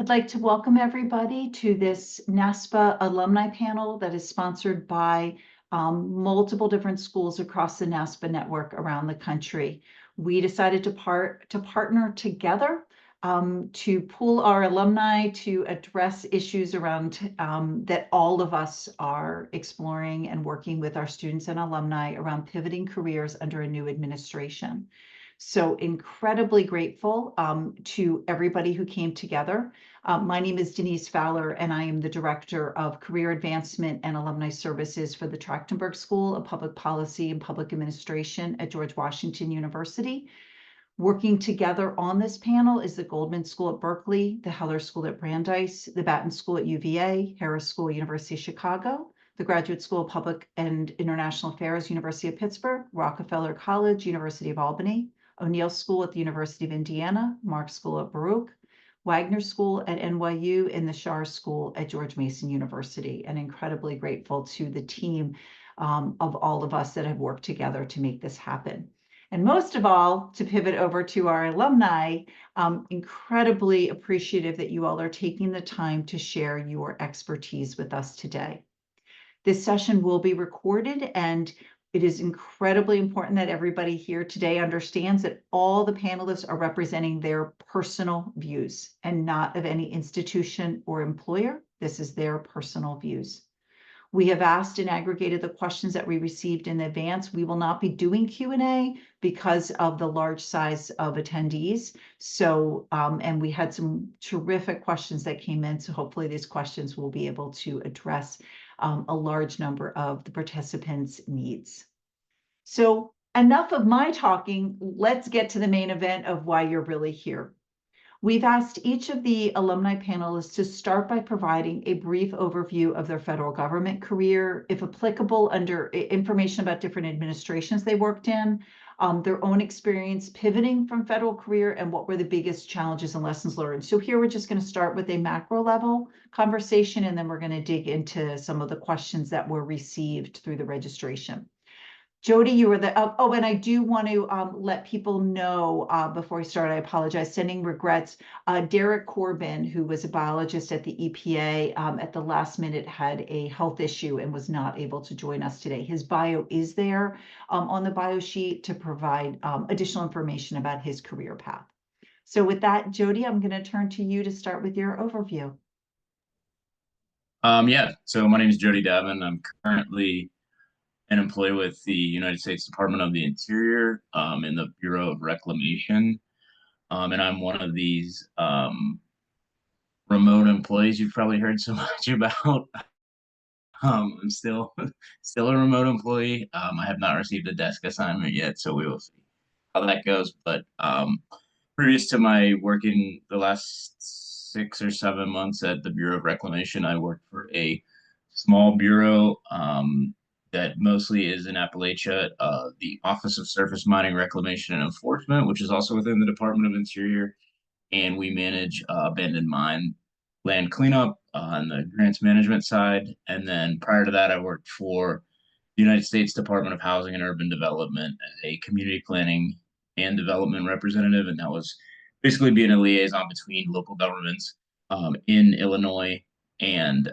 I'd like to welcome everybody to this NASPA alumni panel that is sponsored by multiple different schools across the NASPA network around the country. We decided to partner together to pool our alumni to address issues around that all of us are exploring and working with our students and alumni around pivoting careers under a new administration. So incredibly grateful to everybody who came together. My name is Denise Fowler, and I am the Director of Career Advancement and Alumni Services for the Trachtenberg School of Public Policy and Public Administration at George Washington University. Working together on this panel is the Goldman School at Berkeley, the Heller School at Brandeis, the Batten School at UVA, Harris School, University of Chicago, the Graduate School of Public and International Affairs, University of Pittsburgh, Rockefeller College, University of Albany, O'Neill School at the University of Indiana, Marx School at Baruch, Wagner School at NYU, and the Schar School at George Mason University. And incredibly grateful to the team of all of us that have worked together to make this happen. And most of all, to pivot over to our alumni, incredibly appreciative that you all are taking the time to share your expertise with us today. This session will be recorded, and it is incredibly important that everybody here today understands that all the panelists are representing their personal views and not of any institution or employer. This is their personal views. We have asked and aggregated the questions that we received in advance. We will not be doing Q&A because of the large size of attendees. So, and we had some terrific questions that came in. So hopefully these questions will be able to address a large number of the participants' needs. So enough of my talking. Let's get to the main event of why you're really here. We've asked each of the alumni panelists to start by providing a brief overview of their federal government career, if applicable, under information about different administrations they worked in, their own experience pivoting from federal career, and what were the biggest challenges and lessons learned. So here we're just going to start with a macro level conversation, and then we're going to dig into some of the questions that were received through the registration. Jody, you were the, oh, and I do want to let people know before we start, I apologize, sending regrets. Derek Corbin, who was a biologist at the EPA, at the last minute had a health issue and was not able to join us today. His bio is there on the bio sheet to provide additional information about his career path. So with that, Jody, I'm going to turn to you to start with your overview. Yeah, so my name is Jody Davin. I'm currently an employee with the United States Department of the Interior in the Bureau of Reclamation. And I'm one of these remote employees you've probably heard so much about. I'm still a remote employee. I have not received a desk assignment yet, so we will see how that goes. But previous to my working the last 6 or 7 months at the Bureau of Reclamation, I worked for a small bureau that mostly is in Appalachia, the Office of Surface Mining Reclamation and Enforcement, which is also within the Department of Interior. And we manage abandoned mine land cleanup on the grants management side. And then prior to that, I worked for the United States Department of Housing and Urban Development as a community planning and development representative. And that was basically being a liaison between local governments in Illinois and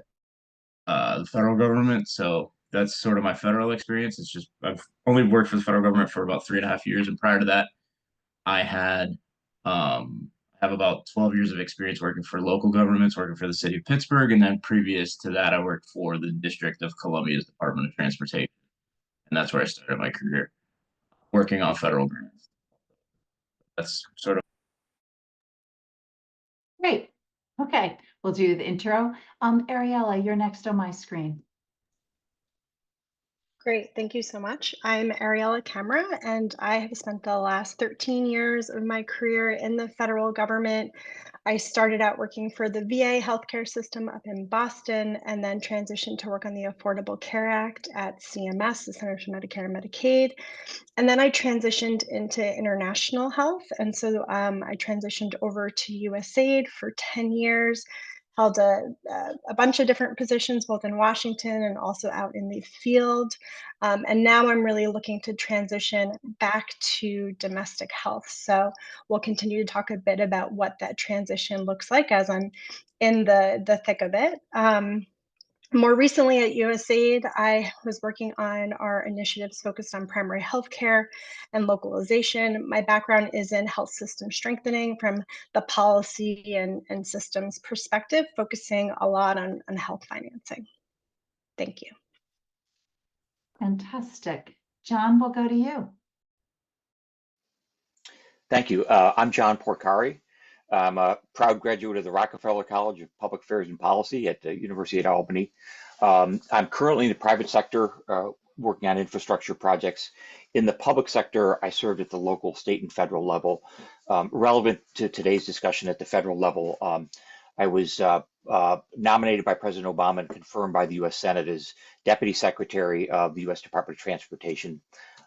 the federal government. So that's sort of my federal experience. It's just I've only worked for the federal government for about 3.5 years, and prior to that, I had have about 12 years of experience working for local governments, working for the city of Pittsburgh, and then previous to that, I worked for the District of Columbia's Department of Transportation, and that's where I started my career, working on federal grants. That's sort of Great. Okay, we'll do the intro. Ariella, you're next on my screen. Great, thank you so much. I'm Ariella Kemra, and I have spent the last 13 years of my career in the federal government. I started out working for the VA healthcare system up in Boston, and then transitioned to work on the Affordable Care Act at CMS, the Centers for Medicare and Medicaid. And then I transitioned into international health, and so I transitioned over to USAID for 10 years, held a bunch of different positions, both in Washington and also out in the field. And now I'm really looking to transition back to domestic health. So we'll continue to talk a bit about what that transition looks like as I'm in the thick of it. More recently at USAID, I was working on our initiatives focused on primary healthcare and localization. My background is in health system strengthening from the policy and systems perspective, focusing a lot on health financing. Thank you. Fantastic. John, we'll go to you. Thank you. I'm John Porcari. I'm a proud graduate of the Rockefeller College of Public Affairs and Policy at the University at Albany. I'm currently in the private sector working on infrastructure projects. In the public sector, I served at the local, state, and federal level. Relevant to today's discussion at the federal level, I was nominated by President Obama and confirmed by the U.S. Senate as Deputy Secretary of the U.S. Department of Transportation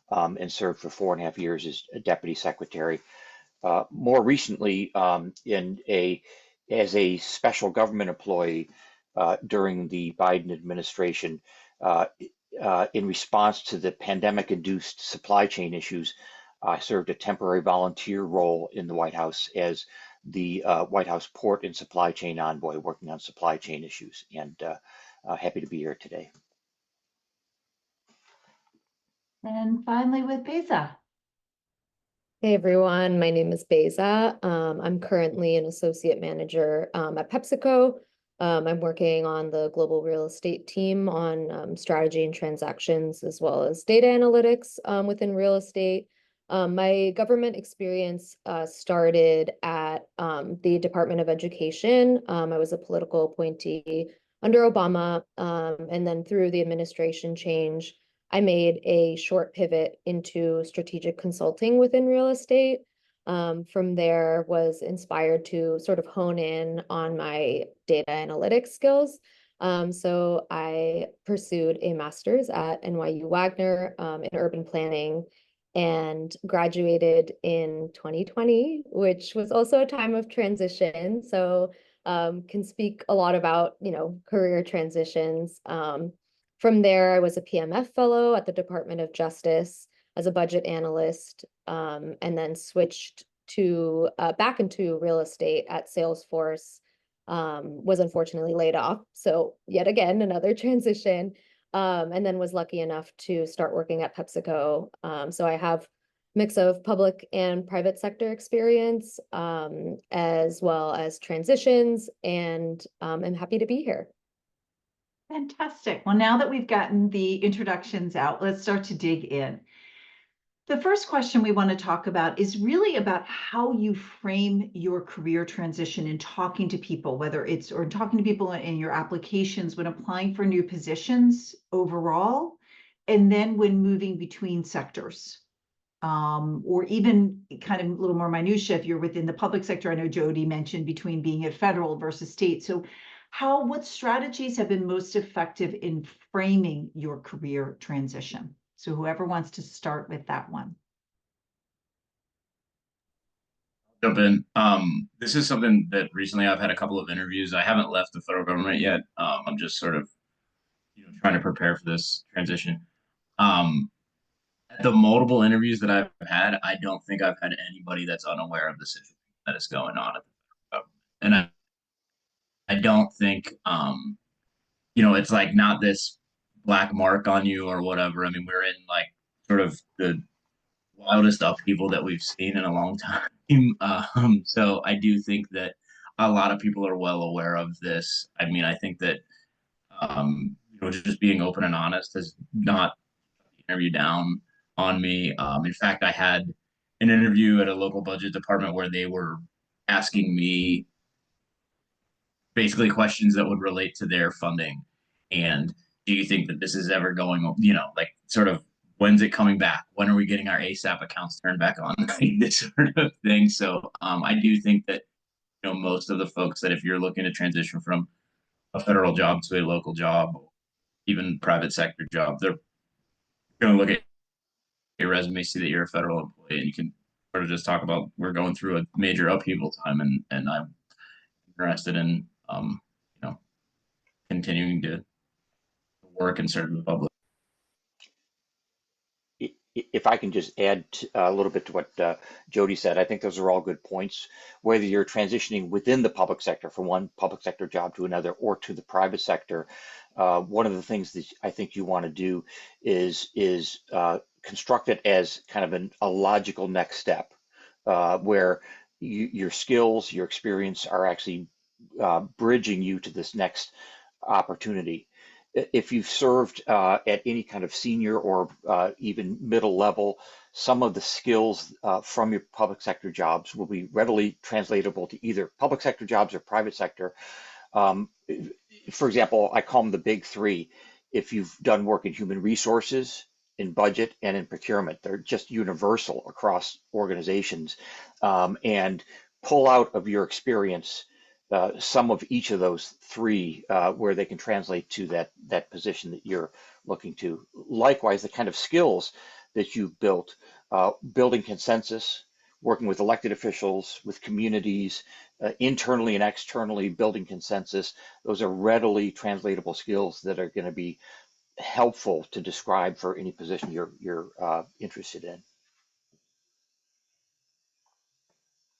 and served for 4.5 years as a Deputy Secretary. More recently, as a special government employee during the Biden administration, in response to the pandemic-induced supply chain issues, I served a temporary volunteer role in the White House as the White House Port and Supply Chain Envoy, working on supply chain issues, and happy to be here today. And finally with Beza. Hey everyone, my name is Beza. I'm currently an associate manager at PepsiCo. I'm working on the global real estate team on strategy and transactions, as well as data analytics within real estate. My government experience started at the Department of Education. I was a political appointee under Obama, and then through the administration change, I made a short pivot into strategic consulting within real estate. From there, was inspired to sort of hone in on my data analytics skills. So I pursued a master's at NYU Wagner in urban planning and graduated in 2020, which was also a time of transition. So can speak a lot about, career transitions. From there, I was a PMF fellow at the Department of Justice as a budget analyst, and then switched to back into real estate at Salesforce. Was unfortunately laid off. So yet again, another transition, and then was lucky enough to start working at PepsiCo. So I have a mix of public and private sector experience, as well as transitions, and I'm happy to be here. Fantastic. Well, now that we've gotten the introductions out, let's start to dig in. The first question we want to talk about is really about how you frame your career transition in talking to people, whether it's or talking to people in your applications when applying for new positions overall, and then when moving between sectors. Or even kind of a little more minutia if you're within the public sector. I know Jody mentioned between being at federal versus state. So what strategies have been most effective in framing your career transition? So whoever wants to start with that one. Jump in. This is something that recently I've had a couple of interviews. I haven't left the federal government yet. I'm just sort of, trying to prepare for this transition. The multiple interviews that I've had, I don't think I've had anybody that's unaware of the situation that is going on at the federal government. And I don't think, it's like not this black mark on you or whatever. I mean, we're in like sort of the wildest upheaval that we've seen in a long time. So I do think that a lot of people are well aware of this. I mean, I think that, just being open and honest has not interview down on me. In fact, I had an interview at a local budget department where they were asking me basically questions that would relate to their funding. And do you think that this is ever going, like sort of, when's it coming back? When are we getting our ASAP accounts turned back on? This sort of thing. So I do think that, most of the folks that if you're looking to transition from a federal job to a local job, even private sector job, they're going to look at your resume, see that you're a federal employee, and you can sort of just talk about we're going through a major upheaval time, and I'm interested in continuing to work and serve the public. If I can just add a little bit to what Jody said, I think those are all good points. Whether you're transitioning within the public sector from one public sector job to another or to the private sector, one of the things that I think you want to do is construct it as kind of a logical next step, where your skills, your experience are actually bridging you to this next opportunity. If you've served at any kind of senior or even middle level, some of the skills from your public sector jobs will be readily translatable to either public sector jobs or private sector. For example, I call them the big three. If you've done work in human resources, in budget, and in procurement, they're just universal across organizations. And pull out of your experience some of each of those three where they can translate to that position that you're looking to. Likewise, the kind of skills that you've built, building consensus, working with elected officials, with communities, internally and externally, building consensus, those are readily translatable skills that are going to be helpful to describe for any position you're interested in.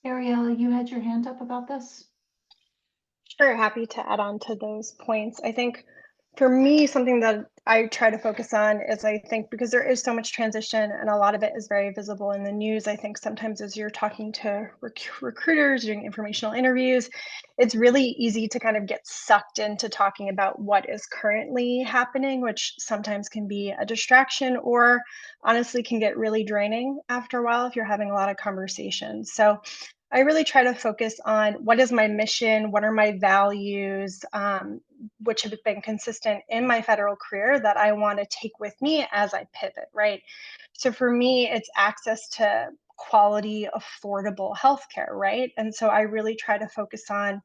Ariel, you had your hand up about this? Sure, happy to add on to those points. I think for me, something that I try to focus on is I think because there is so much transition and a lot of it is very visible in the news, I think sometimes as you're talking to recruiters, doing informational interviews, it's really easy to kind of get sucked into talking about what is currently happening, which sometimes can be a distraction or honestly can get really draining after a while if you're having a lot of conversations. So I really try to focus on what is my mission, what are my values, which have been consistent in my federal career that I want to take with me as I pivot, right? So for me, it's access to quality, affordable healthcare, right? And so I really try to focus on,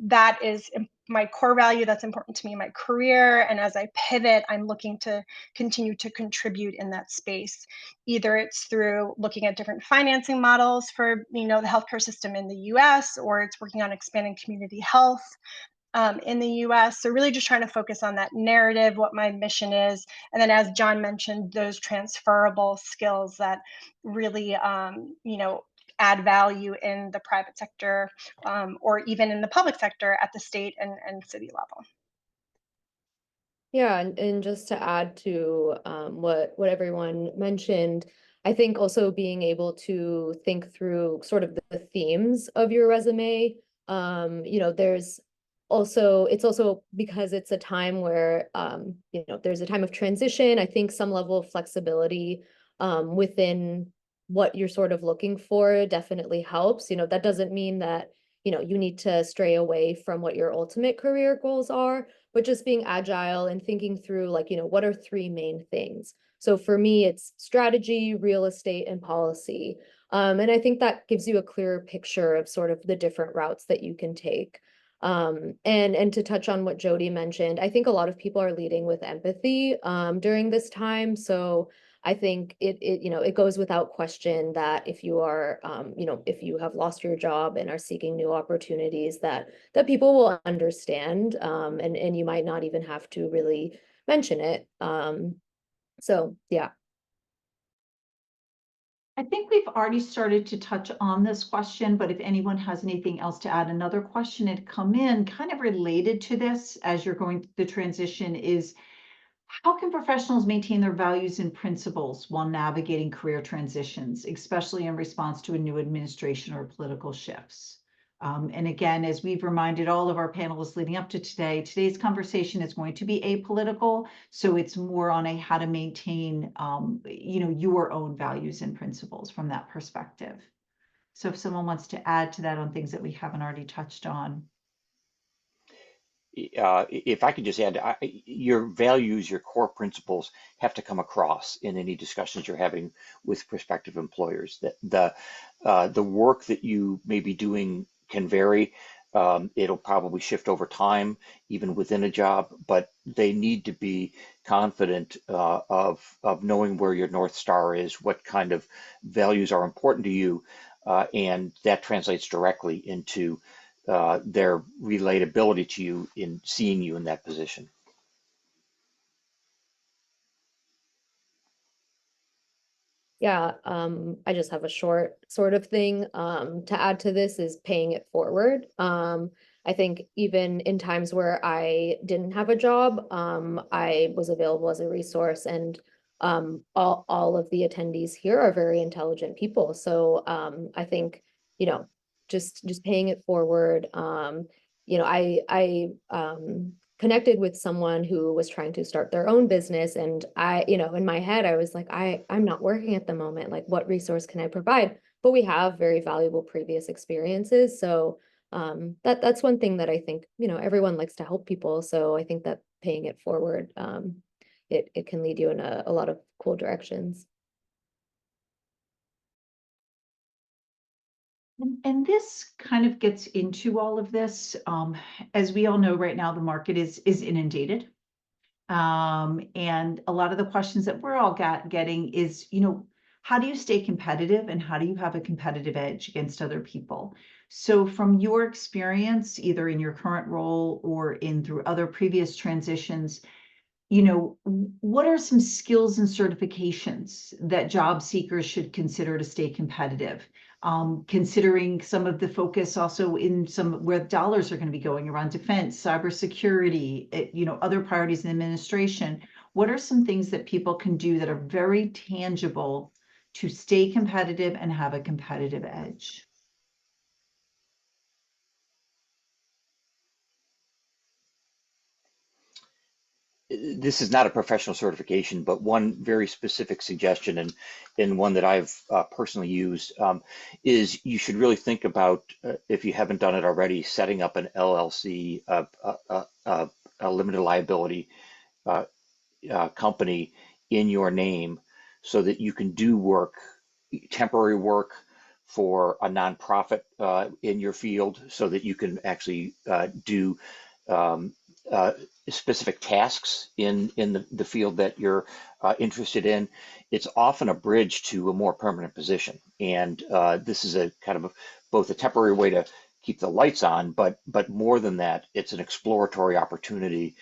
that is my core value that's important to me in my career. And as I pivot, I'm looking to continue to contribute in that space. Either it's through looking at different financing models for, the healthcare system in the US, or it's working on expanding community health in the US. So really just trying to focus on that narrative, what my mission is. And then as John mentioned, those transferable skills that really, add value in the private sector or even in the public sector at the state and city level. Yeah, and just to add to what everyone mentioned, I think also being able to think through sort of the themes of your resume. There's also, it's also because it's a time where there's a time of transition. I think some level of flexibility within what you're sort of looking for definitely helps. That doesn't mean that you need to stray away from what your ultimate career goals are, but just being agile and thinking through what are three main things. So for me, it's strategy, real estate, and policy. And I think that gives you a clearer picture of sort of the different routes that you can take. And to touch on what Jody mentioned, I think a lot of people are leading with empathy during this time. So I think it goes without question that if you are, if you have lost your job and are seeking new opportunities, that people will understand, and you might not even have to really mention it. So yeah. I think we've already started to touch on this question, but if anyone has anything else to add, another question had come in kind of related to this as you're going through the transition is, how can professionals maintain their values and principles while navigating career transitions, especially in response to a new administration or political shifts? And again, as we've reminded all of our panelists leading up to today, today's conversation is going to be apolitical. So it's more on a how to maintain, your own values and principles from that perspective. So if someone wants to add to that on things that we haven't already touched on. If I could just add, your values, your core principles have to come across in any discussions you're having with prospective employers. That the work that you may be doing can vary. It'll probably shift over time, even within a job, but they need to be confident of knowing where your North Star is, what kind of values are important to you, and that translates directly into their relatability to you in seeing you in that position. Yeah, I just have a short sort of thing to add to this is paying it forward. I think even in times where I didn't have a job, I was available as a resource, and all of the attendees here are very intelligent people. So I think, you know, just paying it forward. I connected with someone who was trying to start their own business, and in my head I was like, I'm not working at the moment, like what resource can I provide? But we have very valuable previous experiences, so that's one thing that I think, everyone likes to help people, so I think that paying it forward, it can lead you in a lot of cool directions. And this kind of gets into all of this. As we all know right now, the market is inundated. And a lot of the questions that we're all getting is, how do you stay competitive and how do you have a competitive edge against other people? So from your experience, either in your current role or in through other previous transitions, what are some skills and certifications that job seekers should consider to stay competitive? Considering some of the focus also in some where dollars are going to be going around defense, cybersecurity, other priorities in administration. What are some things that people can do that are very tangible to stay competitive and have a competitive edge? This is not a professional certification, but one very specific suggestion, and one that I've personally used, is you should really think about, if you haven't done it already, setting up an LLC, a limited liability company in your name, so that you can do work, temporary work for a nonprofit in your field, so that you can actually do um, specific tasks in the field that you're interested in. It's often a bridge to a more permanent position, and this is a kind of both a temporary way to keep the lights on, but more than that, it's an exploratory opportunity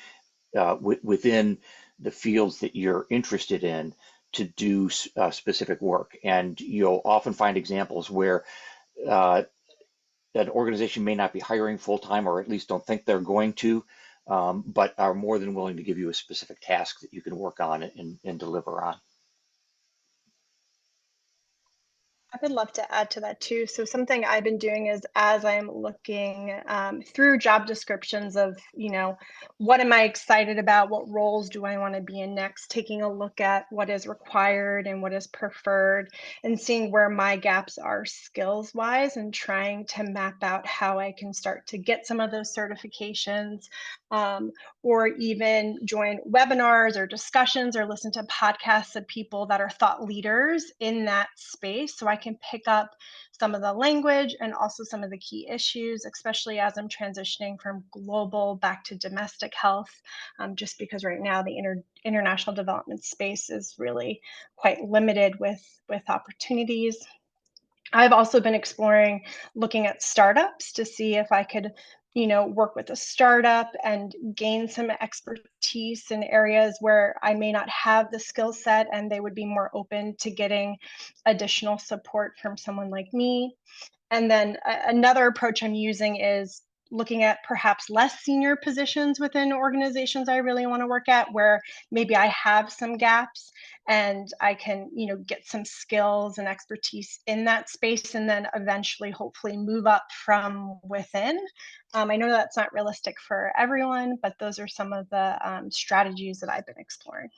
within the fields that you're interested in to do specific work. And you'll often find examples where an organization may not be hiring full-time, or at least don't think they're going to, but are more than willing to give you a specific task that you can work on and deliver on. I would love to add to that too. So something I've been doing is, as I'm looking through job descriptions of, what am I excited about? What roles do I want to be in next? Taking a look at what is required and what is preferred, and seeing where my gaps are skills wise, and trying to map out how I can start to get some of those certifications, um, or even join webinars or discussions or listen to podcasts of people that are thought leaders in that space, so I can pick up some of the language and also some of the key issues, especially as I'm transitioning from global back to domestic health, just because right now the international development space is really quite limited with opportunities. I've also been exploring looking at startups to see if I could, work with a startup and gain some expertise in areas where I may not have the skill set, and they would be more open to getting additional support from someone like me. And then another approach I'm using is looking at perhaps less senior positions within organizations I really want to work at, where maybe I have some gaps and I can, get some skills and expertise in that space, and then eventually hopefully move up from within. I know that's not realistic for everyone, but those are some of the strategies that I've been exploring.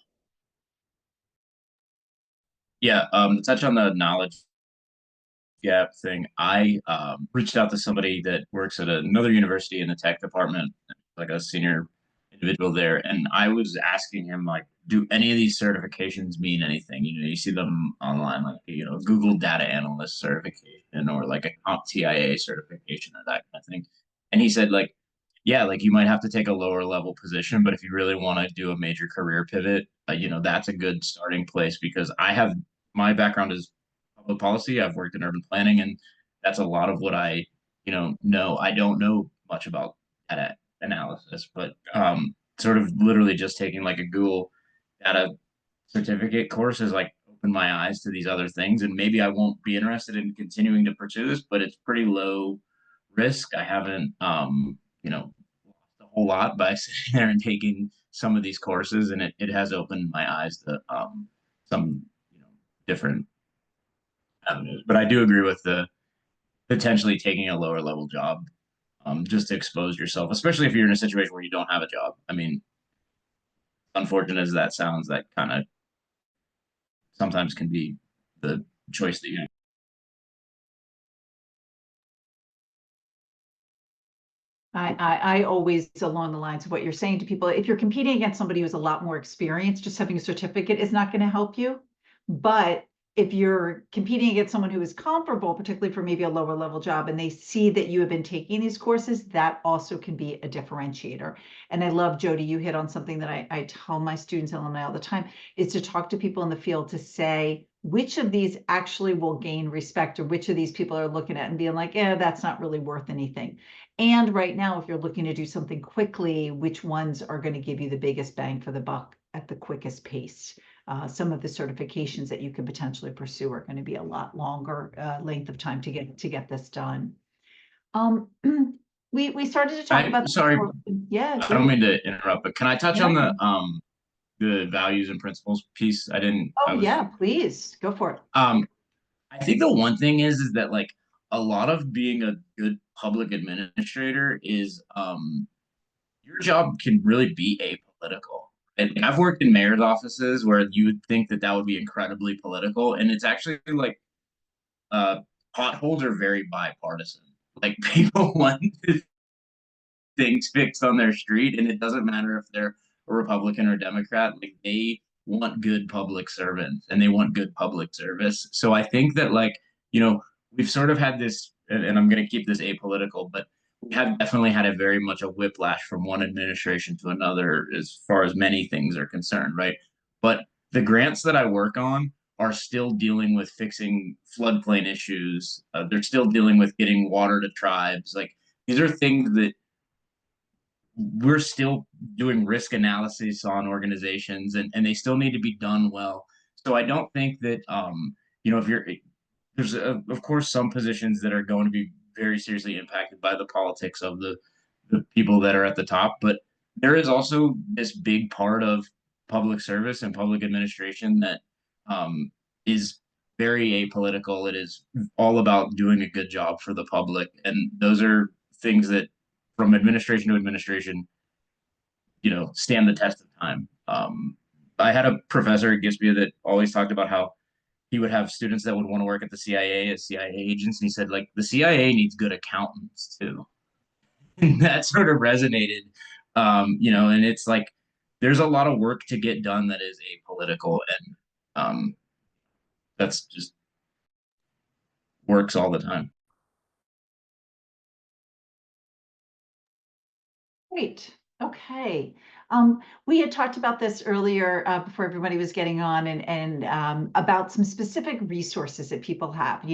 Yeah, to touch on the knowledge gap thing, I reached out to somebody that works at another university in the tech department, like a senior individual there, and I was asking him, like, do any of these certifications mean anything? You see them online, like, Google data analyst certification, or like a CompTIA certification, or that kind of thing. And he said, like, yeah, like you might have to take a lower level position, but if you really want to do a major career pivot, that's a good starting place, because my background is public policy. I've worked in urban planning, and that's a lot of what I no, I don't know much about data analysis, but sort of literally just taking like a Google data certificate course has like opened my eyes to these other things, and maybe I won't be interested in continuing to pursue this, but it's pretty low risk. I haven't lost a whole lot by sitting there and taking some of these courses, and it has opened my eyes to some different avenues. But I do agree with the potentially taking a lower level job just to expose yourself, especially if you're in a situation where you don't have a job. I mean, unfortunate as that sounds, that kind of sometimes can be the choice that you have. I always, along the lines of what you're saying to people, if you're competing against somebody who's a lot more experienced, just having a certificate is not going to help you. But if you're competing against someone who is comparable, particularly for maybe a lower level job, and they see that you have been taking these courses, that also can be a differentiator. And I love, Jody, you hit on something that I tell my students and alumni all the time, is to talk to people in the field to say, which of these actually will gain respect, or which of these people are looking at and being like, that's not really worth anything. And right now, if you're looking to do something quickly, which ones are going to give you the biggest bang for the buck at the quickest pace? Some of the certifications that you could potentially pursue are going to be a lot longer length of time to get this done. We started to talk about. Sorry, yeah. I don't mean to interrupt, but can I touch on the values and principles piece? Yeah, please go for it. I think the one thing is that like a lot of being a good public administrator is your job can really be apolitical. And I've worked in mayor's offices where you would think that would be incredibly political, and it's actually like potholes are very bipartisan. Like people want things fixed on their street, and it doesn't matter if they're a Republican or Democrat. Like they want good public servants and they want good public service. So I think that we've sort of had this, and I'm going to keep this apolitical, but we have definitely had a very much a whiplash from one administration to another as far as many things are concerned, right? But the grants that I work on are still dealing with fixing floodplain issues. They're still dealing with getting water to tribes. Like these are things that we're still doing risk analysis on organizations, and they still need to be done well. So I don't think that if there's of course some positions that are going to be very seriously impacted by the politics of the people that are at the top, but there is also this big part of public service and public administration that is very apolitical. It is all about doing a good job for the public, and those are things that from administration to administration, stand the test of time. I had a professor at Gispia that always talked about how he would have students that would want to work at the CIA as CIA agents, and he said, like, the CIA needs good accountants too. And that sort of resonated, and it's like there's a lot of work to get done that is apolitical, and that's just works all the time. Great. Okay. We had talked about this earlier before everybody was getting on, and about some specific resources that people have.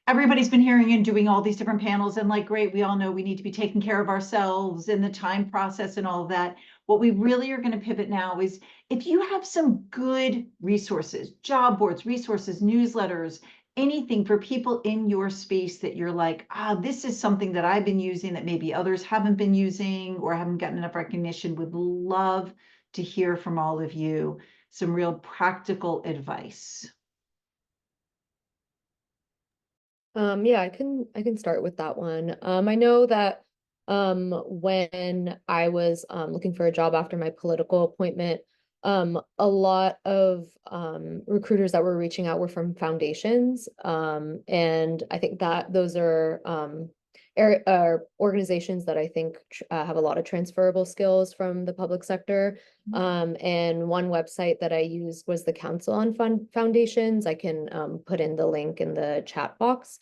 Everybody's been hearing and doing all these different panels, and like, great, we all know we need to be taking care of ourselves in the time process and all of that. What we really are going to pivot now is if you have some good resources, job boards, resources, newsletters, anything for people in your space that you're like, this is something that I've been using that maybe others haven't been using or haven't gotten enough recognition, would love to hear from all of you some real practical advice. Yeah, I can start with that one. I know that when I was looking for a job after my political appointment, a lot of recruiters that were reaching out were from foundations, and I think that those are organizations that I think have a lot of transferable skills from the public sector. And one website that I used was the Council on Foundations. I can put in the link in the chat box.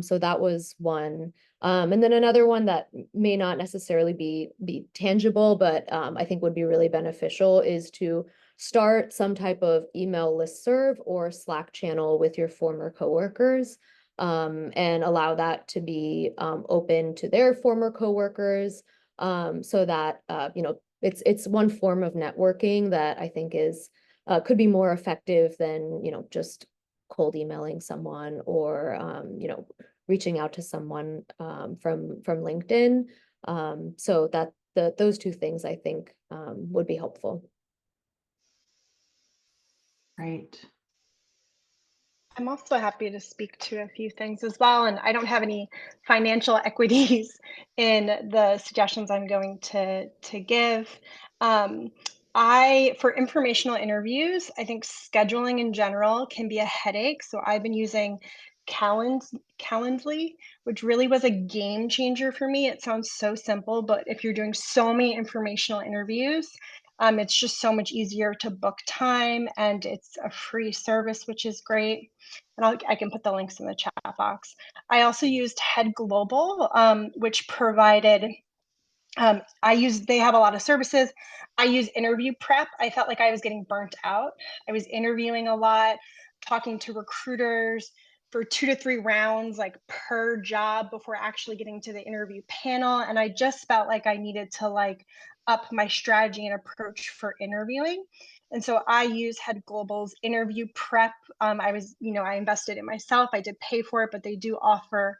So that was one. And then another one that may not necessarily be tangible, but I think would be really beneficial is to start some type of email listserv or Slack channel with your former coworkers. and allow that to be open to their former coworkers, so that it's one form of networking that I think is could be more effective than just cold emailing someone or reaching out to someone from LinkedIn. So that those two things I think would be helpful. Right. I'm also happy to speak to a few things as well, and I don't have any financial equities in the suggestions I'm going to give. Um, for informational interviews, I think scheduling in general can be a headache. So I've been using Calendly, which really was a game changer for me. It sounds so simple, but if you're doing so many informational interviews, it's just so much easier to book time, and it's a free service, which is great. And I can put the links in the chat box. I also used Head Global, which provided, they have a lot of services. I use interview prep. I felt like I was getting burnt out. I was interviewing a lot, talking to recruiters for 2 to 3 rounds, like per job before actually getting to the interview panel. And I just felt like I needed to up my strategy and approach for interviewing. And so I use Head Global's interview prep. I invested in myself. I did pay for it, but they do offer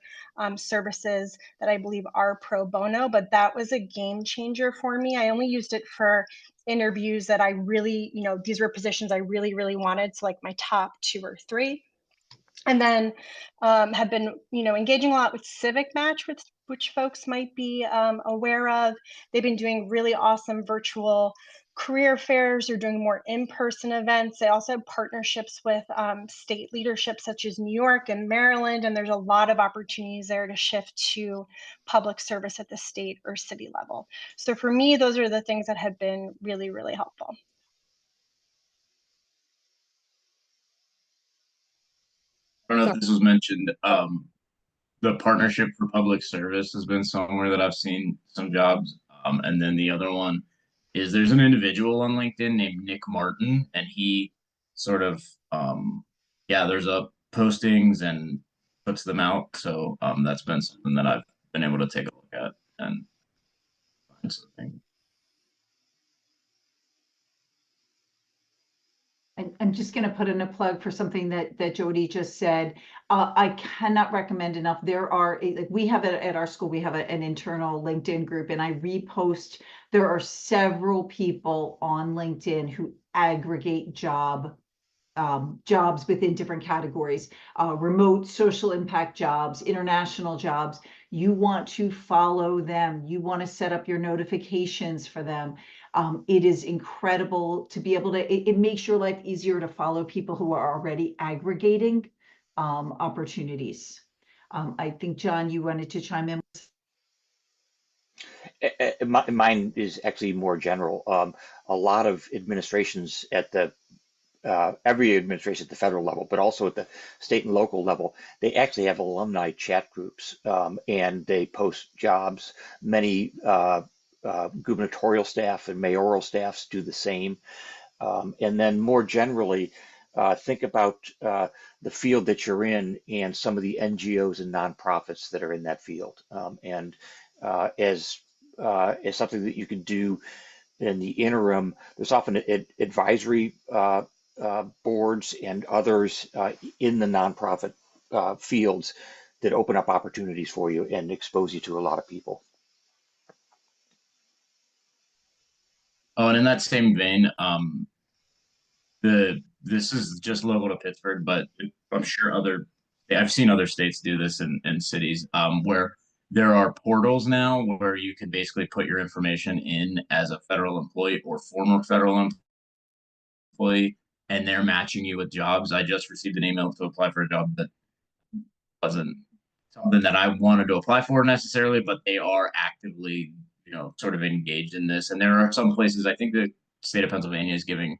services that I believe are pro bono. But that was a game changer for me. I only used it for interviews that I really, these were positions I really, really wanted. So like my top 2 or 3. And then have been, engaging a lot with Civic Match, which folks might be aware of. They've been doing really awesome virtual career fairs. They're doing more in-person events. They also have partnerships with state leadership such as New York and Maryland. And there's a lot of opportunities there to shift to public service at the state or city level. So for me, those are the things that have been really, really helpful. I don't know if this was mentioned. The Partnership for Public Service has been somewhere that I've seen some jobs. And then the other one is there's an individual on LinkedIn named Nick Martin, and he sort of gathers up postings and puts them out. So that's been something that I've been able to take a look at and find something. I'm just going to put in a plug for something that Jody just said. I cannot recommend enough. We have it at our school. We have an internal LinkedIn group, and I repost. There are several people on LinkedIn who aggregate jobs within different categories, remote social impact jobs, international jobs. You want to follow them. You want to set up your notifications for them. It is incredible to be able to, it makes your life easier to follow people who are already aggregating opportunities. I think, John, you wanted to chime in. Mine is actually more general. A lot of administrations at every administration at the federal level, but also at the state and local level, they actually have alumni chat groups, and they post jobs. Many gubernatorial staff and mayoral staffs do the same. And then more generally, think about the field that you're in and some of the NGOs and nonprofits that are in that field. And as something that you can do in the interim, there's often advisory boards and others in the nonprofit fields that open up opportunities for you and expose you to a lot of people. Oh, and in that same vein, this is just local to Pittsburgh, but I'm sure I've seen other states do this in cities, where there are portals now where you can basically put your information in as a federal employee or former federal employee, and they're matching you with jobs. I just received an email to apply for a job that wasn't something that I wanted to apply for necessarily, but they are actively, sort of engaged in this. And there are some places, I think the state of Pennsylvania is giving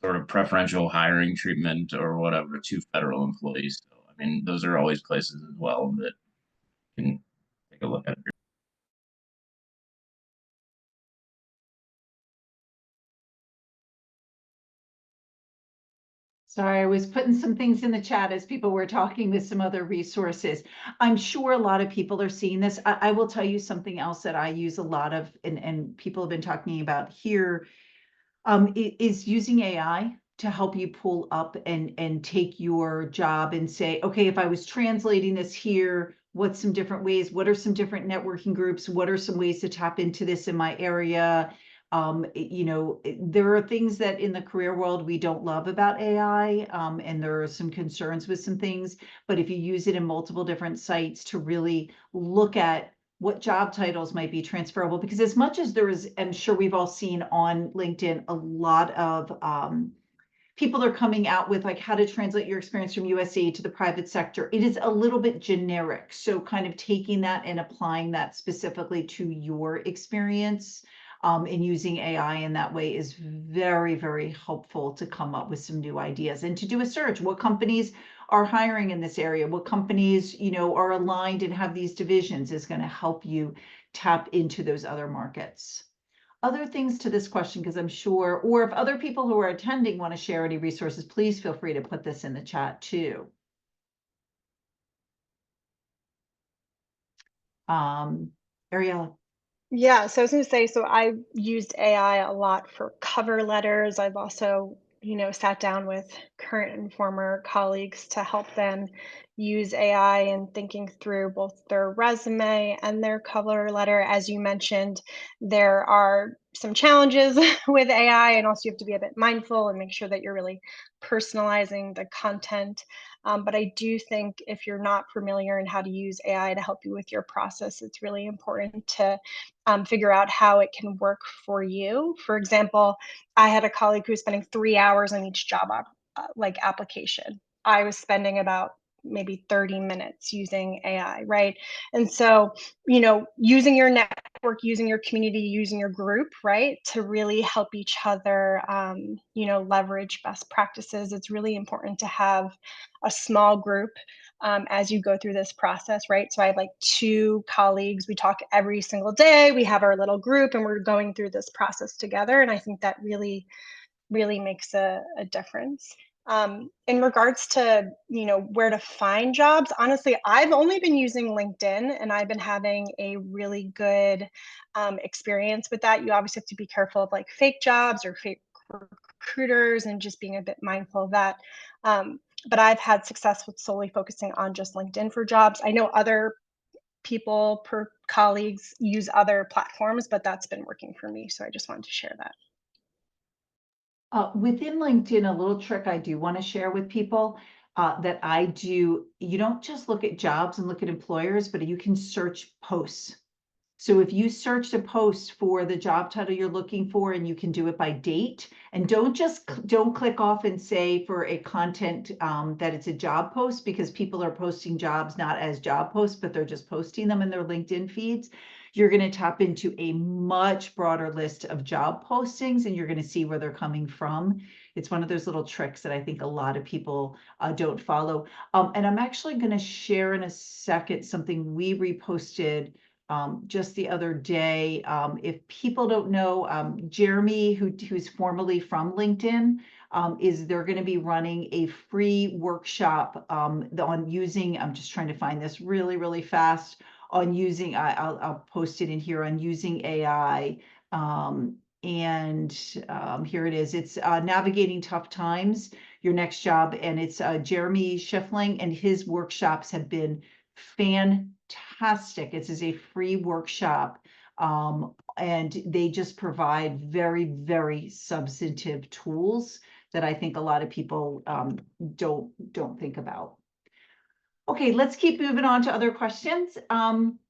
sort of preferential hiring treatment or whatever to federal employees. So, I mean, those are always places as well that you can take a look at. Sorry, I was putting some things in the chat as people were talking with some other resources. I'm sure a lot of people are seeing this. I will tell you something else that I use a lot of, and people have been talking about here, is using AI to help you pull up and take your job and say, okay, if I was translating this here, what's some different ways? What are some different networking groups? What are some ways to tap into this in my area? There are things that in the career world we don't love about AI, and there are some concerns with some things. But if you use it in multiple different sites to really look at what job titles might be transferable, because as much as there is, I'm sure we've all seen on LinkedIn, a lot of people are coming out with like how to translate your experience from USAID to the private sector. It is a little bit generic. So kind of taking that and applying that specifically to your experience and using AI in that way is very, very helpful to come up with some new ideas and to do a search. What companies are hiring in this area? What companies, are aligned and have these divisions is going to help you tap into those other markets. Other things to this question, because I'm sure, or if other people who are attending want to share any resources, please feel free to put this in the chat too. Ariella. Yeah, so I was going to say, so I used AI a lot for cover letters. I've also, sat down with current and former colleagues to help them use AI in thinking through both their resume and their cover letter. As you mentioned, there are some challenges with AI, and also you have to be a bit mindful and make sure that you're really personalizing the content. But I do think if you're not familiar in how to use AI to help you with your process, it's really important to figure out how it can work for you. For example, I had a colleague who was spending 3 hours on each job application. I was spending about maybe 30 minutes using AI, right? And so, using your network, using your community, using your group, right, to really help each other, leverage best practices. It's really important to have a small group as you go through this process, right? So I have like 2 colleagues. We talk every single day. We have our little group and we're going through this process together. And I think that really, really makes a difference. In regards to, where to find jobs, honestly, I've only been using LinkedIn and I've been having a really good experience with that. You obviously have to be careful of like fake jobs or fake recruiters and just being a bit mindful of that. But I've had success with solely focusing on just LinkedIn for jobs. I know other people, colleagues use other platforms, but that's been working for me. So I just wanted to share that. Within LinkedIn, a little trick I do want to share with people that I do, you don't just look at jobs and look at employers, but you can search posts. So if you search a post for the job title you're looking for, and you can do it by date, and don't click off and say for a content that it's a job post, because people are posting jobs not as job posts, but they're just posting them in their LinkedIn feeds. You're going to tap into a much broader list of job postings, and you're going to see where they're coming from. It's one of those little tricks that I think a lot of people don't follow. And I'm actually going to share in a second something we reposted just the other day. If people don't know, Jeremy, who's formerly from LinkedIn, they're going to be running a free workshop on using, I'm just trying to find this really, really fast, on using, I'll post it in here, on using AI. Here it is. It's Navigating Tough Times, Your Next Job. And it's Jeremy Schiffling, and his workshops have been fantastic. This is a free workshop, and they just provide very, very substantive tools that I think a lot of people don't think about. Okay, let's keep moving on to other questions. We kind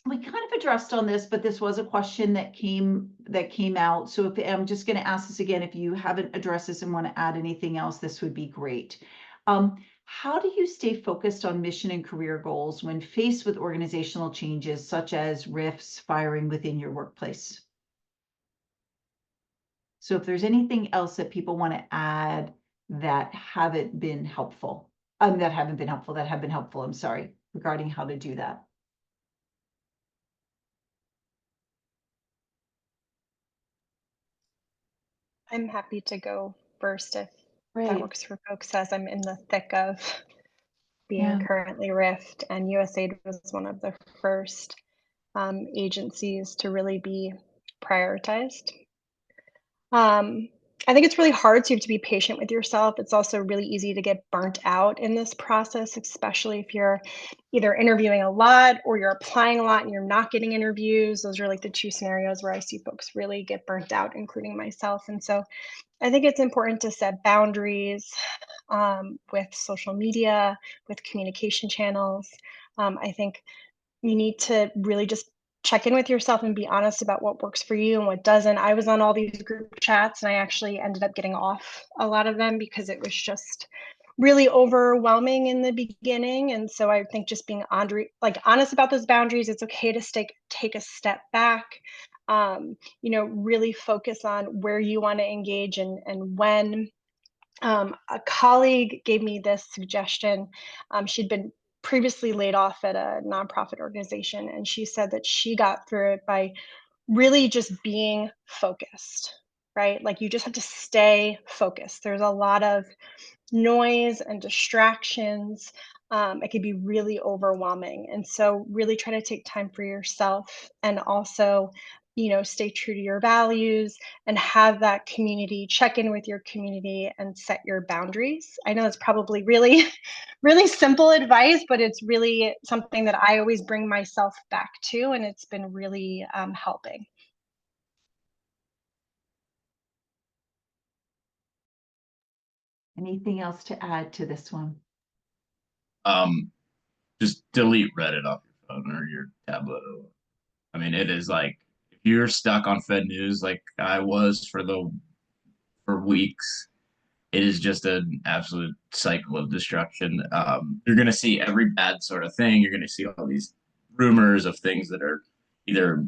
of addressed on this, but this was a question that came out. So I'm just going to ask this again. If you haven't addressed this and want to add anything else, this would be great. How do you stay focused on mission and career goals when faced with organizational changes such as rifts, firing within your workplace? So if there's anything else that people want to add that haven't been helpful, that have been helpful, I'm sorry, regarding how to do that. I'm happy to go first if that Great. works for folks, as I'm in the thick of being Yeah. currently RIFT, and USAID was one of the first agencies to really be prioritized. I think it's really hard, so you have to be patient with yourself. It's also really easy to get burnt out in this process, especially if you're either interviewing a lot or you're applying a lot and you're not getting interviews. Those are like the two scenarios where I see folks really get burnt out, including myself. And so I think it's important to set boundaries with social media, with communication channels. I think you need to really just check in with yourself and be honest about what works for you and what doesn't. I was on all these group chats and I actually ended up getting off a lot of them because it was just really overwhelming in the beginning. And so I think just being honest about those boundaries, it's okay to take a step back. Really focus on where you want to engage and when. A colleague gave me this suggestion. She'd been previously laid off at a nonprofit organization, and she said that she got through it by really just being focused, right? Like you just have to stay focused. There's a lot of noise and distractions. It can be really overwhelming. And so, really try to take time for yourself and also, stay true to your values and have that community, check in with your community and set your boundaries. I know it's probably really, really simple advice, but it's really something that I always bring myself back to. And it's been really helping. Anything else to add to this one? Just delete Reddit off your phone or your tablet. I mean, it is like if you're stuck on Fed News like I was for weeks, it is just an absolute cycle of destruction. You're gonna see every bad sort of thing. You're gonna see all these rumors of things that are either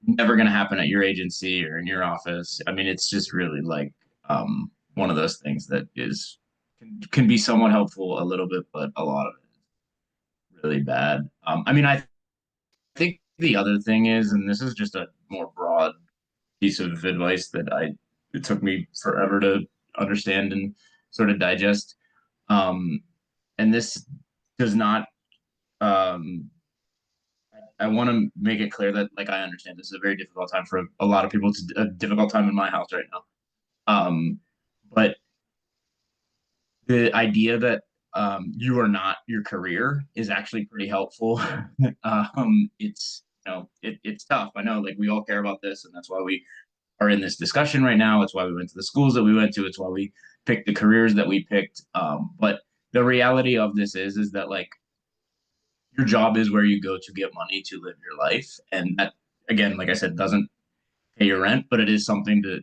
never gonna happen at your agency or in your office. I mean, it's just really like one of those things that can be somewhat helpful a little bit, but a lot of it is really bad. I mean, I think the other thing is, and this is just a more broad piece of advice that it took me forever to understand and sort of digest. And this does not, I want to make it clear that like I understand this is a very difficult time for a lot of people. It's a difficult time in my house right now. But the idea that you are not your career is actually pretty helpful. It's tough. I know, like we all care about this, and that's why we are in this discussion right now. It's why we went to the schools that we went to. It's why we picked the careers that we picked. But the reality of this is that like your job is where you go to get money to live your life, and that again, like I said, doesn't pay your rent, but it is something to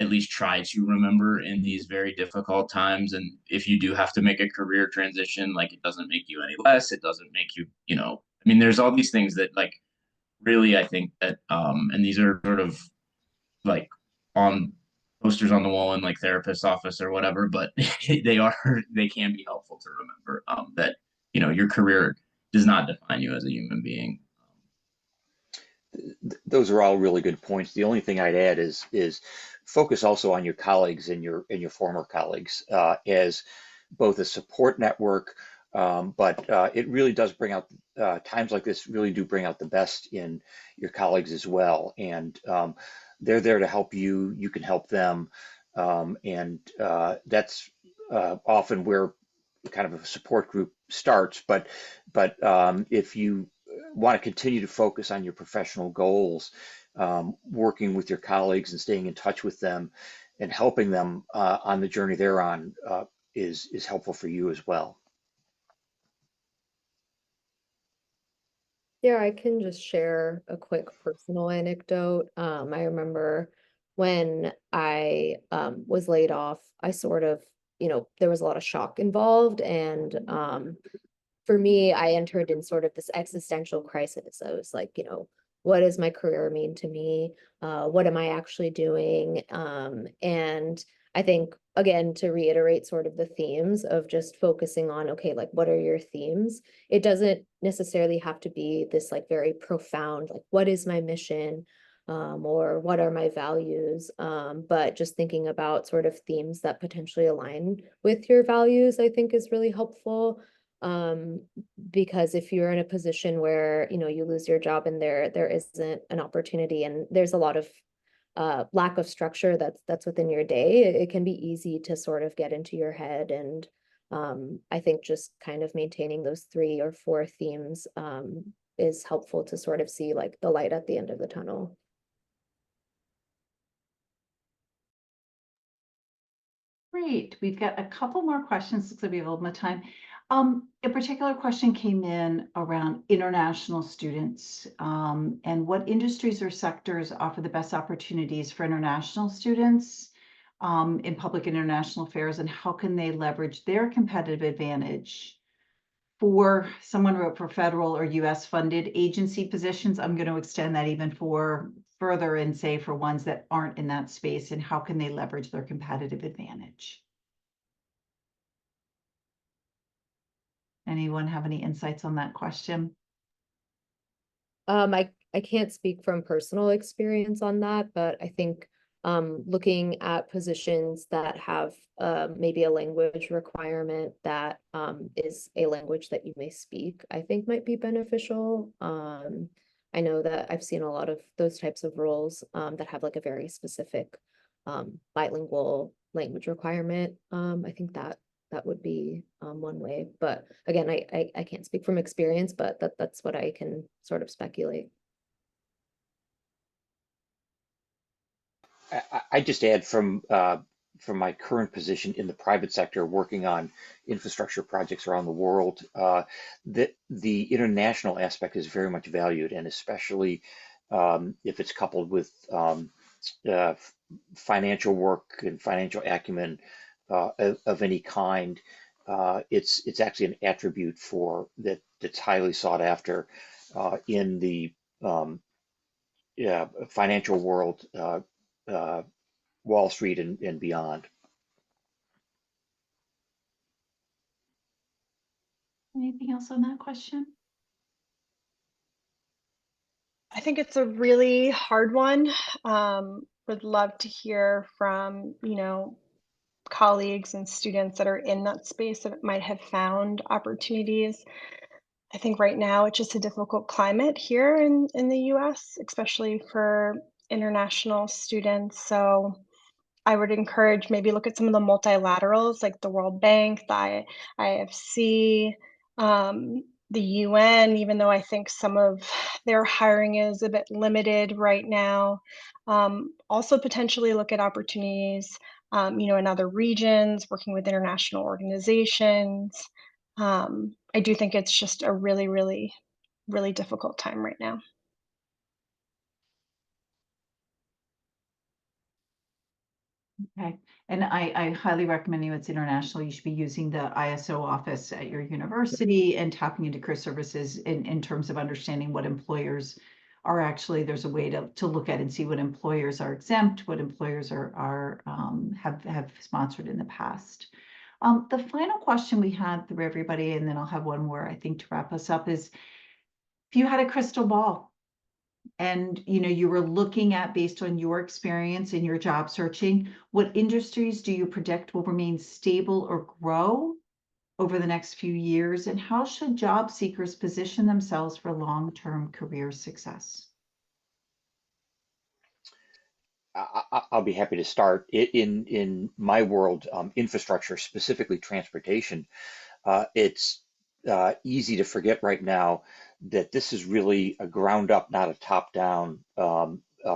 at least try to remember in these very difficult times. And if you do have to make a career transition, like it doesn't make you any less. It doesn't make you, I mean, there's all these things that like really, I think that, and these are sort of like on posters on the wall in like therapist's office or whatever, but they can be helpful to remember that, your career does not define you as a human being. Those are all really good points. The only thing I'd add is focus also on your colleagues and your former colleagues as both a support network, but it really does bring out times like this really do bring out the best in your colleagues as well. And they're there to help you. You can help them, and that's often where kind of a support group starts. But if you want to continue to focus on your professional goals, working with your colleagues and staying in touch with them and helping them on the journey they're on is helpful for you as well. Yeah, I can just share a quick personal anecdote. I remember when I was laid off, I sort of, there was a lot of shock involved. And for me, I entered in sort of this existential crisis. I was like, what does my career mean to me? What am I actually doing? And I think, again, to reiterate sort of the themes of just focusing on, okay, like, what are your themes? It doesn't necessarily have to be this like very profound, like, what is my mission? or what are my values? But just thinking about sort of themes that potentially align with your values, I think is really helpful. Because if you're in a position where, you know, you lose your job and there isn't an opportunity and there's a lot of lack of structure that's within your day, it can be easy to sort of get into your head. And I think just kind of maintaining those 3 or 4 themes is helpful to sort of see like the light at the end of the tunnel. Great. We've got a couple more questions because we have a little more time. A particular question came in around international students and what industries or sectors offer the best opportunities for international students in public international affairs, and how can they leverage their competitive advantage? For someone wrote for federal or US funded agency positions, I'm going to extend that even for further and say for ones that aren't in that space, and how can they leverage their competitive advantage? Anyone have any insights on that question? I can't speak from personal experience on that, but I think looking at positions that have maybe a language requirement that is a language that you may speak, I think might be beneficial. I know that I've seen a lot of those types of roles that have like a very specific bilingual language requirement. I think that would be one way. But again, I can't speak from experience, but that's what I can sort of speculate. I just add from my current position in the private sector, working on infrastructure projects around the world, that the international aspect is very much valued, and especially if it's coupled with financial work and financial acumen of any kind. It's actually an attribute that's highly sought after in the financial world, Wall Street and beyond. Anything else on that question? I think it's a really hard one. Would love to hear from, colleagues and students that are in that space that might have found opportunities. I think right now it's just a difficult climate here in the US, especially for international students. So I would encourage maybe look at some of the multilaterals like the World Bank, the IFC, the UN, even though I think some of their hiring is a bit limited right now. Also potentially look at opportunities, in other regions, working with international organizations. I do think it's just a really, really, really difficult time right now. Okay, and I highly recommend you, it's international. You should be using the ISO office at your university and tapping into career services in terms of understanding what employers are actually, there's a way to look at and see what employers are exempt, what employers have sponsored in the past. The final question we had through everybody, and then I'll have one more, I think, to wrap us up, is if you had a crystal ball and you were looking at, based on your experience in your job searching, what industries do you predict will remain stable or grow over the next few years, and how should job seekers position themselves for long-term career success? I'll be happy to start. In my world, infrastructure, specifically transportation, it's easy to forget right now that this is really a ground up, not a top down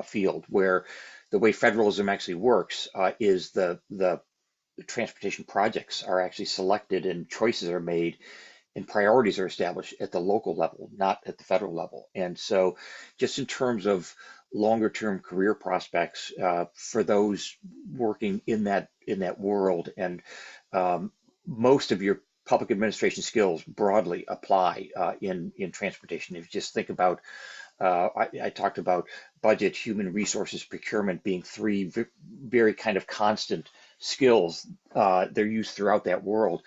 field, where the way federalism actually works is the transportation projects are actually selected and choices are made and priorities are established at the local level, not at the federal level. And so just in terms of longer term career prospects for those working in that world, and most of your public administration skills broadly apply in transportation. If you just think about, I talked about budget, human resources, procurement being 3 very kind of constant skills. They're used throughout that world.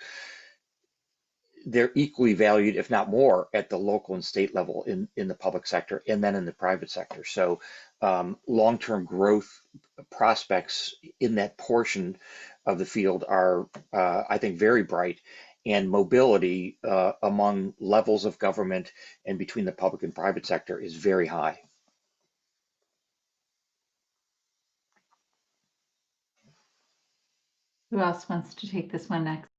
they're equally valued, if not more, at the local and state level in the public sector and then in the private sector. So long-term growth prospects in that portion of the field are, I think, very bright. And mobility among levels of government and between the public and private sector is very high. Who else wants to take this one next?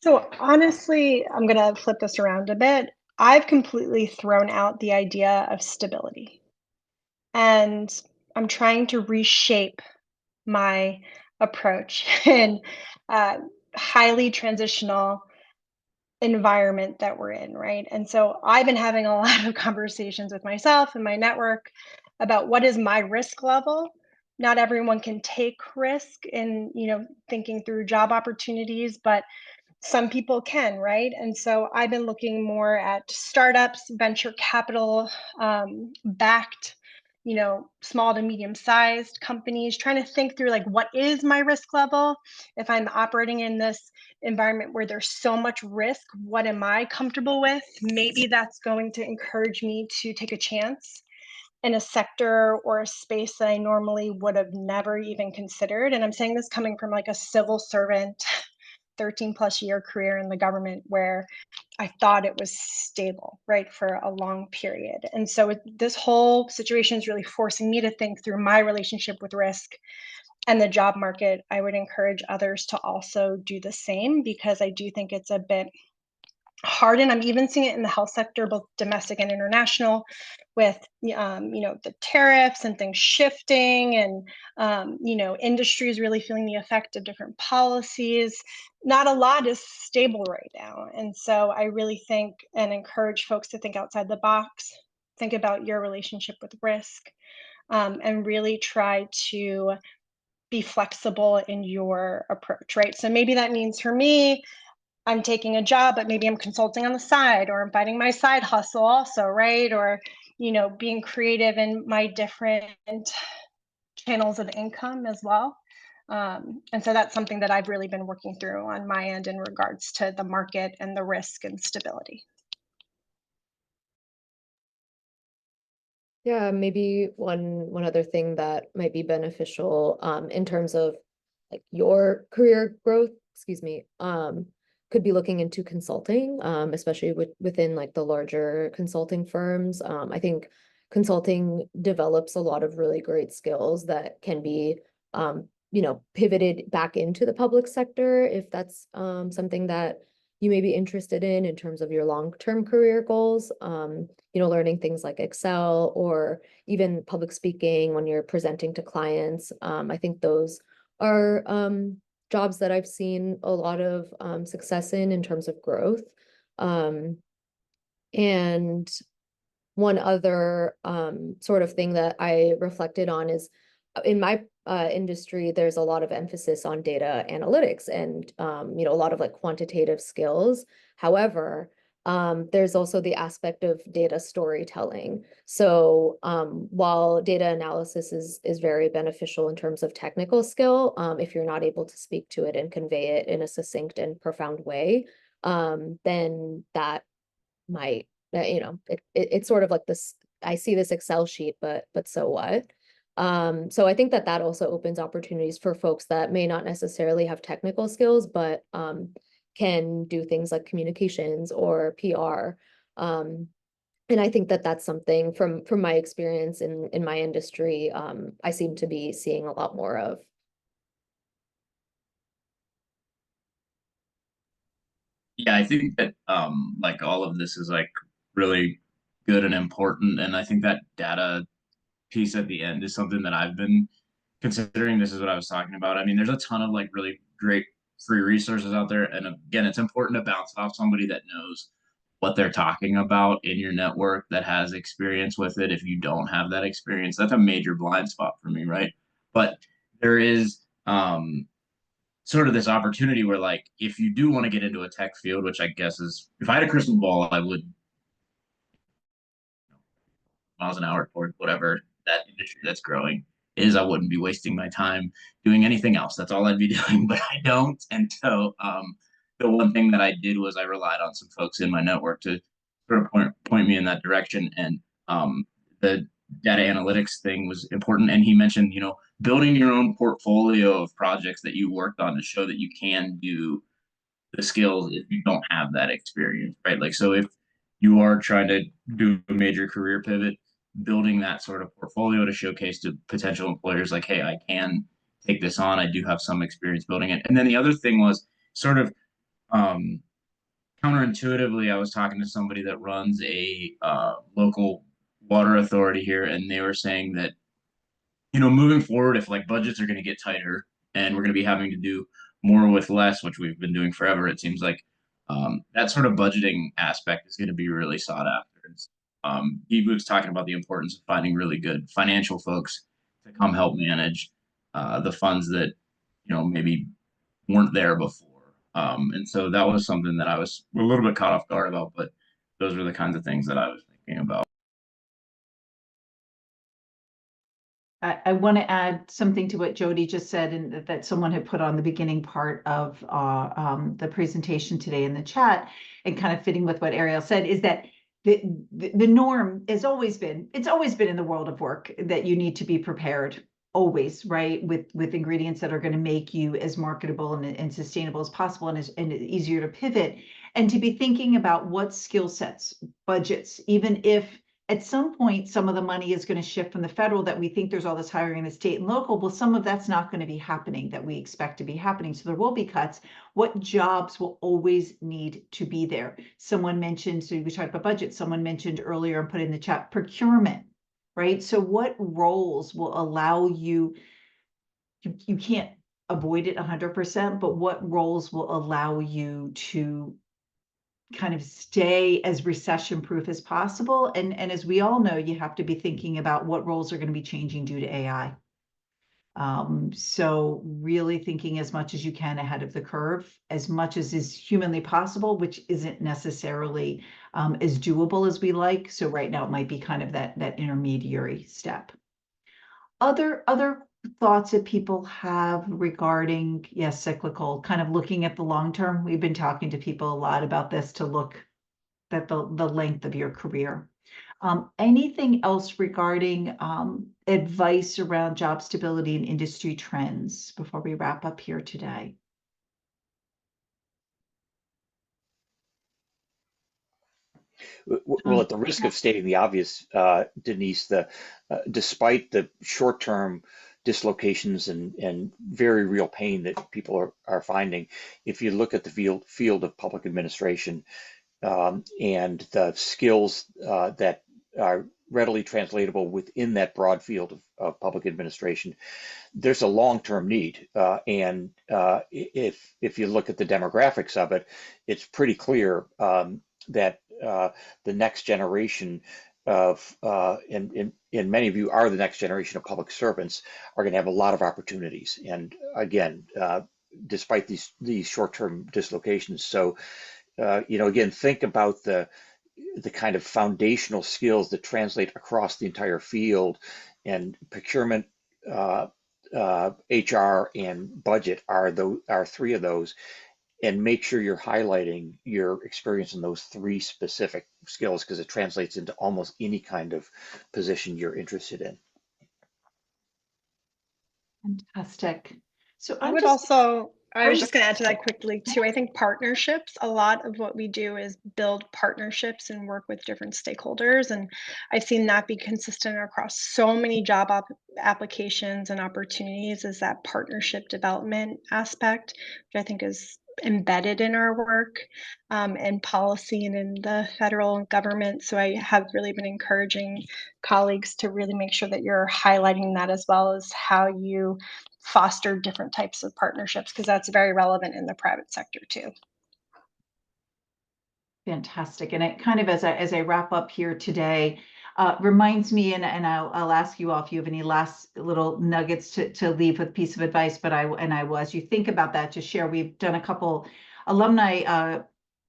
So honestly, I'm going to flip this around a bit. I've completely thrown out the idea of stability. And I'm trying to reshape my approach in a highly transitional environment that we're in, right? And so I've been having a lot of conversations with myself and my network about what is my risk level. Not everyone can take risk in, thinking through job opportunities, but some people can, right? And so I've been looking more at startups, venture capital backed, small to medium sized companies, trying to think through like, what is my risk level? If I'm operating in this environment where there's so much risk, what am I comfortable with? Maybe that's going to encourage me to take a chance in a sector or a space that I normally would have never even considered. And I'm saying this coming from like a civil servant 13 plus year career in the government where I thought it was stable, right, for a long period. And so this whole situation is really forcing me to think through my relationship with risk and the job market. I would encourage others to also do the same because I do think it's a bit hard, and I'm even seeing it in the health sector, both domestic and international, with the tariffs and things shifting, and industries really feeling the effect of different policies. Not a lot is stable right now, and so I really think and encourage folks to think outside the box, think about your relationship with risk, and really try to be flexible in your approach, right? So maybe that means for me, I'm taking a job, but maybe I'm consulting on the side, or I'm finding my side hustle also, right? Or, being creative in my different channels of income as well. And so that's something that I've really been working through on my end in regards to the market and the risk and stability. Yeah, maybe one other thing that might be beneficial in terms of like your career growth, excuse me, could be looking into consulting, especially within like the larger consulting firms. I think consulting develops a lot of really great skills that can be pivoted back into the public sector if that's something that you may be interested in terms of your long-term career goals. Learning things like Excel or even public speaking when you're presenting to clients. I think those are jobs that I've seen a lot of success in terms of growth. And one other sort of thing that I reflected on is in my industry, there's a lot of emphasis on data analytics and, a lot of like quantitative skills. However, there's also the aspect of data storytelling. So while data analysis is very beneficial in terms of technical skill, if you're not able to speak to it and convey it in a succinct and profound way, then that might, it's sort of like this, I see this Excel sheet, but so what? So I think that also opens opportunities for folks that may not necessarily have technical skills, but can do things like communications or PR. And I think that that's something from my experience in my industry, I seem to be seeing a lot more of. Yeah, I think that like all of this is like really good and important, and I think that data piece at the end is something that I've been considering. This is what I was talking about. I mean, there's a ton of like really great free resources out there, and again, it's important to bounce it off somebody that knows what they're talking about in your network, that has experience with it. If you don't have that experience, that's a major blind spot for me, right? But there is sort of this opportunity where like if you do want to get into a tech field, which I guess is, if I had a crystal ball, I would miles an hour toward whatever that industry that's growing is. I wouldn't be wasting my time doing anything else. That's all I'd be doing, but I don't. And so the one thing that I did was I relied on some folks in my network to sort of point me in that direction. And the data analytics thing was important. And he mentioned, you know, building your own portfolio of projects that you worked on to show that you can do the skills if you don't have that experience, right? Like, so if you are trying to do a major career pivot, building that sort of portfolio to showcase to potential employers, like, hey, I can take this on. I do have some experience building it. And then the other thing was sort of um, counterintuitively, I was talking to somebody that runs a local water authority here, and they were saying that, you know, moving forward, if like budgets are going to get tighter and we're going to be having to do more with less, which we've been doing forever, it seems like that sort of budgeting aspect is going to be really sought after. He was talking about the importance of finding really good financial folks to come help manage the funds that, you know, maybe weren't there before. And so that was something that I was a little bit caught off guard about, but those were the kinds of things that I was thinking about. I want to add something to what Jody just said, and that someone had put on the beginning part of the presentation today in the chat, and kind of fitting with what Ariel said, is that the norm has always been, it's always been in the world of work that you need to be prepared always, right? With ingredients that are going to make you as marketable and sustainable as possible, and easier to pivot, and to be thinking about what skill sets, budgets, even if at some point, some of the money is going to shift from the federal, that we think there's all this hiring in the state and local. Well, some of that's not going to be happening that we expect to be happening. So there will be cuts. What jobs will always need to be there? Someone mentioned, so we talked about budget. Someone mentioned earlier and put in the chat, procurement, right? So what roles will allow you can't avoid it 100%, but what roles will allow you to kind of stay as recession proof as possible? And as we all know, you have to be thinking about what roles are going to be changing due to AI. So really thinking as much as you can ahead of the curve, as much as is humanly possible, which isn't necessarily as doable as we like. So right now it might be kind of that intermediary step. Other thoughts that people have regarding, yes, cyclical, kind of looking at the long term. We've been talking to people a lot about this, to look at the length of your career. Anything else regarding advice around job stability and industry trends before we wrap up here today? Well, at the risk of stating the obvious, Denise, despite the short-term dislocations and very real pain that people are finding, if you look at the field of public administration and the skills that are readily translatable within that broad field of public administration, there's a long-term need. And if you look at the demographics of it, it's pretty clear that the next generation of, and many of you are the next generation of public servants, are going to have a lot of opportunities. And again, despite these short-term dislocations. So, you know, again, think about the kind of foundational skills that translate across the entire field, and procurement, HR, and budget are three of those. And make sure you're highlighting your experience in those three specific skills, because it translates into almost any kind of position you're interested in. Fantastic. So I was just going to add to that quickly too. I think partnerships, a lot of what we do is build partnerships and work with different stakeholders. And I've seen that be consistent across so many job applications and opportunities, is that partnership development aspect, which I think is embedded in our work and policy and in the federal government. So I have really been encouraging colleagues to really make sure that you're highlighting that, as well as how you foster different types of partnerships, because that's very relevant in the private sector too. Fantastic. And it kind of, as I wrap up here today, reminds me, and I'll ask you all if you have any last little nuggets to leave with piece of advice, but I will, as you think about that, just share. We've done a couple alumni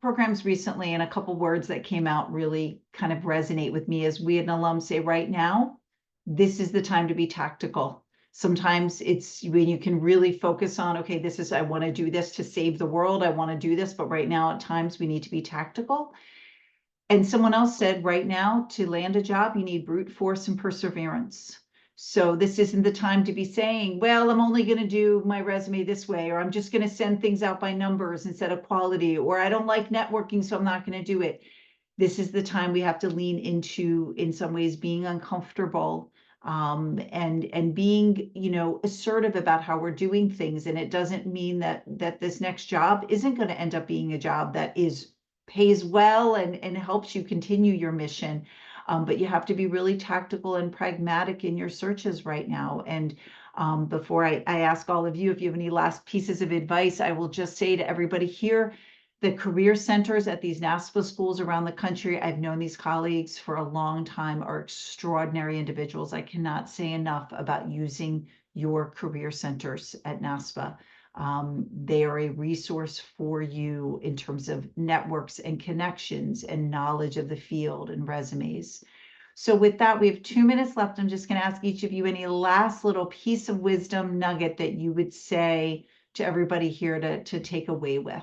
programs recently, and a couple words that came out really kind of resonate with me, as we had an alum say, right now, this is the time to be tactical. Sometimes it's when you can really focus on, okay, this is, I want to do this to save the world. I want to do this, but right now at times we need to be tactical. And someone else said right now to land a job, you need brute force and perseverance. So this isn't the time to be saying, well, I'm only going to do my resume this way, or I'm just going to send things out by numbers instead of quality, or I don't like networking, so I'm not going to do it. This is the time we have to lean into, in some ways, being uncomfortable, and being, assertive about how we're doing things. And it doesn't mean that this next job isn't going to end up being a job that pays well and helps you continue your mission. But you have to be really tactical and pragmatic in your searches right now. And before I ask all of you if you have any last pieces of advice, I will just say to everybody here, the career centers at these NASPA schools around the country, I've known these colleagues for a long time, are extraordinary individuals. I cannot say enough about using your career centers at NASPA. They are a resource for you in terms of networks and connections and knowledge of the field and resumes. So with that, we have 2 minutes left. I'm just going to ask each of you any last little piece of wisdom nugget that you would say to everybody here to take away with.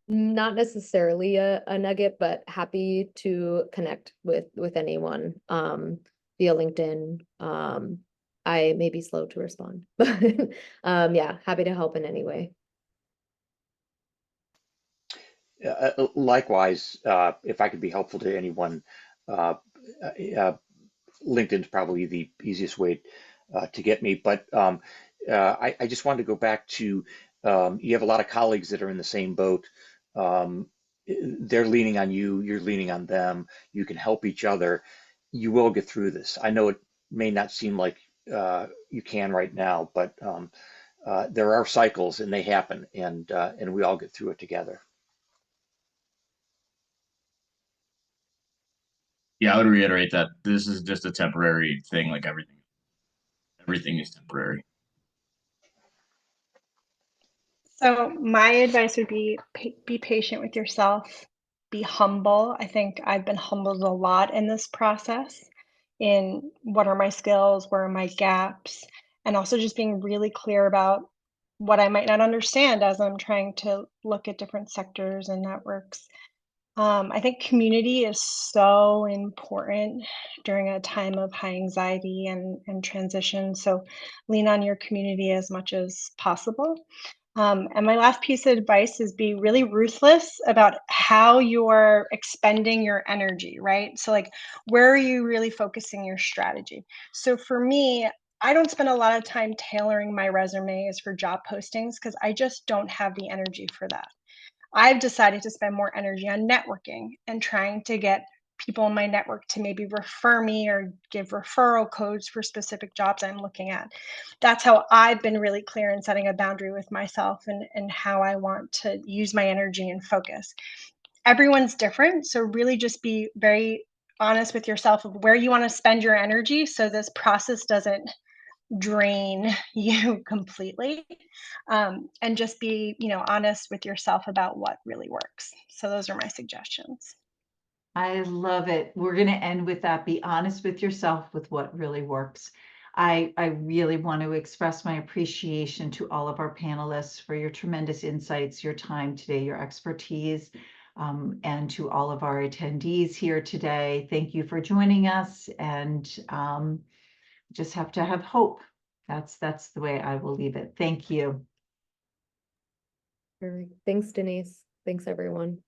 Not necessarily a nugget, but happy to connect with anyone via LinkedIn. I may be slow to respond, but yeah, happy to help in any way. Likewise, if I could be helpful to anyone, LinkedIn's probably the easiest way to get me. But I just wanted to go back to, you have a lot of colleagues that are in the same boat. They're leaning on you, you're leaning on them. You can help each other. You will get through this. I know it may not seem like you can right now, but there are cycles and they happen, and we all get through it together. Yeah, I would reiterate that this is just a temporary thing, like everything. Everything is temporary. So my advice would be patient with yourself, be humble. I think I've been humbled a lot in this process in what are my skills, where are my gaps, and also just being really clear about what I might not understand as I'm trying to look at different sectors and networks. I think community is so important during a time of high anxiety and transition. So lean on your community as much as possible. And my last piece of advice is be really ruthless about how you're expending your energy, right? So, like, where are you really focusing your strategy? So, for me, I don't spend a lot of time tailoring my resumes for job postings because I just don't have the energy for that. I've decided to spend more energy on networking and trying to get people in my network to maybe refer me or give referral codes for specific jobs I'm looking at. That's how I've been really clear in setting a boundary with myself and how I want to use my energy and focus. Everyone's different, so really just be very honest with yourself of where you want to spend your energy so this process doesn't drain you completely, and just be honest with yourself about what really works. So those are my suggestions. I love it. We're going to end with that. Be honest with yourself with what really works. I really want to express my appreciation to all of our panelists for your tremendous insights, your time today, your expertise, and to all of our attendees here today. Thank you for joining us, and just have to have hope. That's the way I will leave it. Thank you. All right. Thanks, Denise. Thanks, everyone.